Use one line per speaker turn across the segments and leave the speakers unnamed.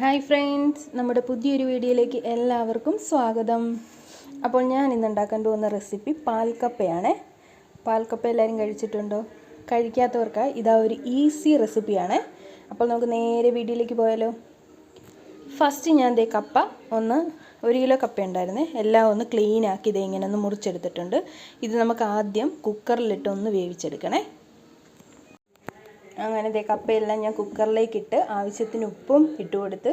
Hi friends, നമ്മുടെ പുതിയൊരു വീഡിയോയിലേക്ക് എല്ലാവർക്കും സ്വാഗതം. അപ്പോൾ ഞാൻ ഇന്ന് ഉണ്ടാക്കാൻ പോകുന്ന റെസിപ്പി പാൽക്കപ്പയാണ്. പാൽക്കപ്പ എല്ലാവരും കഴിച്ചിട്ടുണ്ടോ? കഴിക്കാത്തവർക്ക് ഇതാ ഒരു ഈസി റെസിപ്പിയാണ്. അപ്പോൾ നമുക്ക് നേരെ വീഡിയോയിലേക്ക് പോയാലോ. ഫസ്റ്റ് ഞാൻ കപ്പ 1 കിലോ കപ്പ ഉണ്ടായിരുന്നേ, എല്ലാം ഒന്ന് ക്ലീൻ ആക്കി ഇങ്ങനെ ഒന്ന് മുറിച്ചെടുത്തിട്ടുണ്ട്. ഇത് നമുക്ക് ആദ്യം കുക്കറിലിട്ടൊന്ന് വേവിച്ചെടുക്കണേ. അങ്ങനെ കപ്പയെല്ലാം ഞാൻ കുക്കറിലേക്ക് ഇട്ട് ആവശ്യത്തിന് ഉപ്പും ഇട്ട് കൊടുത്ത്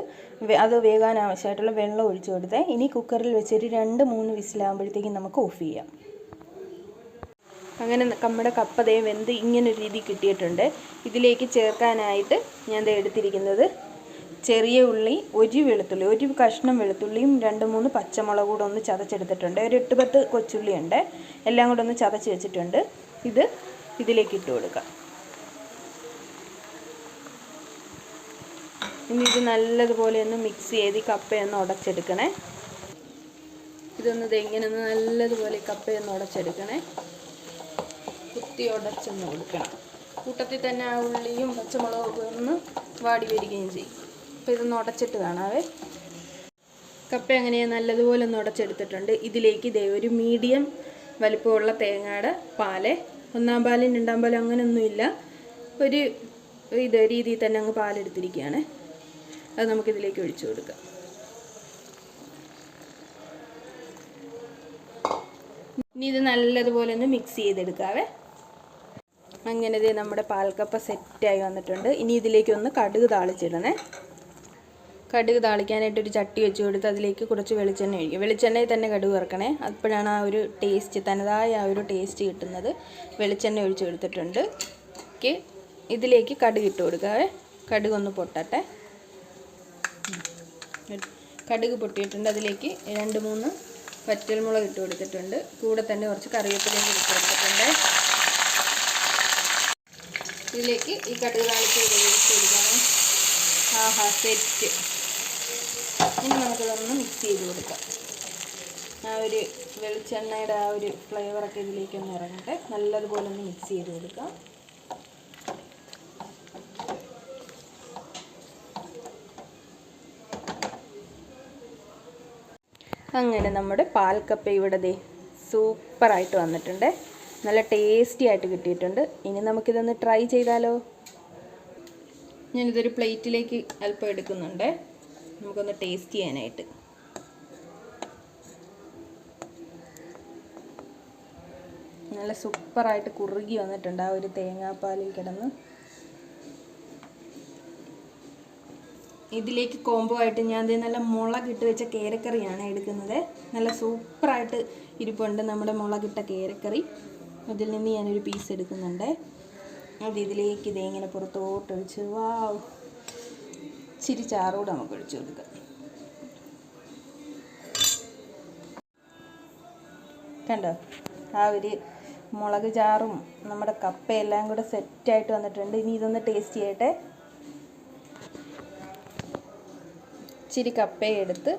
അത് വേകാൻ ആവശ്യമായിട്ടുള്ള വെള്ളം ഒഴിച്ചു കൊടുത്തേ. ഇനി കുക്കറിൽ വെച്ചൊരു 2-3 വിസിലാകുമ്പോഴത്തേക്കും നമുക്ക് ഓഫ് ചെയ്യാം. അങ്ങനെ നമ്മുടെ കപ്പ വെന്ത് ഇങ്ങനൊരു രീതി കിട്ടിയിട്ടുണ്ട്. ഇതിലേക്ക് ചേർക്കാനായിട്ട് ഞാൻ എടുത്തിരിക്കുന്നത് ചെറിയ ഉള്ളി, ഒരു കഷ്ണം വെളുത്തുള്ളിയും 2-3 പച്ചമുളക് കൂടെ ഒന്ന് ചതച്ചെടുത്തിട്ടുണ്ട്. ഒരു 8-10 കൊച്ചുള്ളി ഉണ്ട്, എല്ലാം കൂടെ ഒന്ന് ചതച്ച് വെച്ചിട്ടുണ്ട്. ഇതിലേക്ക് ഇട്ട് കൊടുക്കാം. ഇനി ഇത് നല്ലതുപോലെ ഒന്ന് മിക്സ് ചെയ്ത് കപ്പയൊന്ന് ഉടച്ചെടുക്കണേ. ഇതൊന്ന് ഇങ്ങനെ നല്ലതുപോലെ കപ്പയൊന്ന് ഉടച്ചെടുക്കണേ. കുത്തി ഉടച്ചൊന്ന് കൊടുക്കണം. കൂട്ടത്തിൽ തന്നെ ആ ഉള്ളിയും പച്ചമുളകൊക്കെ ഒന്ന് വാടി വരികയും ചെയ്യും. അപ്പോൾ ഇതൊന്ന് ഉടച്ചിട്ട് കാണാവേ. കപ്പ അങ്ങനെ നല്ലതുപോലെ ഒന്ന് ഉടച്ചെടുത്തിട്ടുണ്ട്. ഇതിലേക്ക് ഒരു മീഡിയം വലിപ്പമുള്ള തേങ്ങയുടെ പാല്, 1-ാം പാലും 2-ാം പാലും അങ്ങനെയൊന്നുമില്ല, ഒരു രീതിയിൽ തന്നെ അങ്ങ് പാലെടുത്തിരിക്കുകയാണ്. അത് നമുക്കിതിലേക്ക് ഒഴിച്ചു കൊടുക്കാം. ഇനി ഇത് നല്ലതുപോലെ ഒന്ന് മിക്സ് ചെയ്തെടുക്കാവേ. അങ്ങനെ നമ്മുടെ പാൽക്കപ്പ സെറ്റായി വന്നിട്ടുണ്ട്. ഇനി ഇതിലേക്കൊന്ന് കടുക് താളിച്ചിടണേ. കടുക് താളിക്കാനായിട്ട് ഒരു ചട്ടി വെച്ച് കൊടുത്ത് അതിലേക്ക് കുറച്ച് വെളിച്ചെണ്ണ ഒഴിക്കുക. വെളിച്ചെണ്ണയിൽ തന്നെ കടുക് വറക്കണേ, അപ്പോഴാണ് ആ ഒരു ടേസ്റ്റ്, തനതായ ആ ഒരു ടേസ്റ്റ് കിട്ടുന്നത്. വെളിച്ചെണ്ണ ഒഴിച്ച് കൊടുത്തിട്ടുണ്ട്. ഇതിലേക്ക് കടുക് ഇട്ട് കൊടുക്കാവേ. കടുക് ഒന്ന് പൊട്ടട്ടെ. കടുക് പൊട്ടിയിട്ടുണ്ട്. അതിലേക്ക് 2-3 വറ്റൽമുളക് ഇട്ട് കൊടുത്തിട്ടുണ്ട്. കൂടെ തന്നെ കുറച്ച് കറിവേപ്പിലയും ഇട്ട് കൊടുത്തിട്ടുണ്ട്. ഇതിലേക്ക് ഈ കടുക് താളിച്ച് ഒഴിച്ച് കൊടുക്കണം. സെറ്റ്. ഇനി നമുക്കിതൊന്ന് മിക്സ് ചെയ്ത് കൊടുക്കാം. ആ ഒരു വെളിച്ചെണ്ണയുടെ ആ ഒരു ഫ്ലേവറൊക്കെ ഇതിലേക്കൊന്ന് ഇറങ്ങട്ടെ. നല്ലതുപോലെ ഒന്ന് മിക്സ് ചെയ്ത് കൊടുക്കാം. അങ്ങനെ നമ്മുടെ പാൽക്കപ്പ ഇവിടെ സൂപ്പറായിട്ട് വന്നിട്ടുണ്ട്. നല്ല ടേസ്റ്റി ആയിട്ട് കിട്ടിയിട്ടുണ്ട്. ഇനി നമുക്കിതൊന്ന് ട്രൈ ചെയ്താലോ. ഞാനിതൊരു പ്ലേറ്റിലേക്ക് അല്പം എടുക്കുന്നുണ്ട്, നമുക്കൊന്ന് ടേസ്റ്റ് ചെയ്യാനായിട്ട്. നല്ല സൂപ്പറായിട്ട് കുറുകി വന്നിട്ടുണ്ട് ആ ഒരു തേങ്ങാപ്പാലിൽ കിടന്ന്. ഇതിലേക്ക് കോംബോ ആയിട്ട് ഞാൻ നല്ല മുളകിട്ട് വെച്ച കേരക്കറിയാണ് എടുക്കുന്നത്. നല്ല സൂപ്പറായിട്ട് ഇരിപ്പുണ്ട് നമ്മുടെ മുളകിട്ട കേരക്കറി. അതിൽ നിന്ന് ഞാനൊരു പീസ് എടുക്കുന്നുണ്ട്. ഇതിലേക്ക് ഇങ്ങനെ പുറത്തോട്ട് ഒഴിച്ച് ഇച്ചിരി ചാറൂടെ നമുക്ക് ഒഴിച്ചു കൊടുക്കാം. കണ്ടോ, ആ ഒരു മുളക് ചാറും നമ്മുടെ കപ്പയെല്ലാം കൂടെ സെറ്റായിട്ട് വന്നിട്ടുണ്ട്. ഇനി ഇതൊന്ന് ടേസ്റ്റ് ചെയ്യട്ടെ. ഇച്ചിരി കപ്പയെടുത്ത്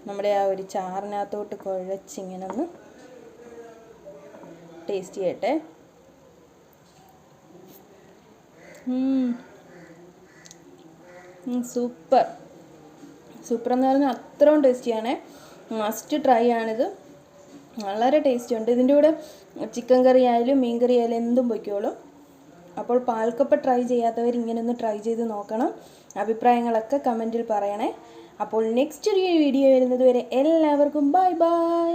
നമ്മുടെ ആ ഒരു ചാറിനകത്തോട്ട് കുഴച്ചിങ്ങനെ ഒന്ന് ടേസ്റ്റ് ചെയ്യട്ടെ. സൂപ്പർ എന്ന് പറഞ്ഞാൽ അത്രയും ടേസ്റ്റിയാണ്. മസ്റ്റ് ട്രൈ ആണിത്. വളരെ ടേസ്റ്റി ഉണ്ട്. ഇതിൻ്റെ കൂടെ ചിക്കൻ കറി ആയാലും മീൻ കറി ആയാലും എന്തും പൊയ്ക്കോളും. അപ്പോൾ പാൽക്കപ്പ ട്രൈ ചെയ്യാത്തവർ ഇങ്ങനെയൊന്ന് ട്രൈ ചെയ്ത് നോക്കണം. അഭിപ്രായങ്ങളൊക്കെ കമൻറ്റിൽ പറയണേ. അപ്പോൾ നെക്സ്റ്റ് വീഡിയോ വരുന്നത് വരെ എല്ലാവർക്കും ബൈ ബൈ.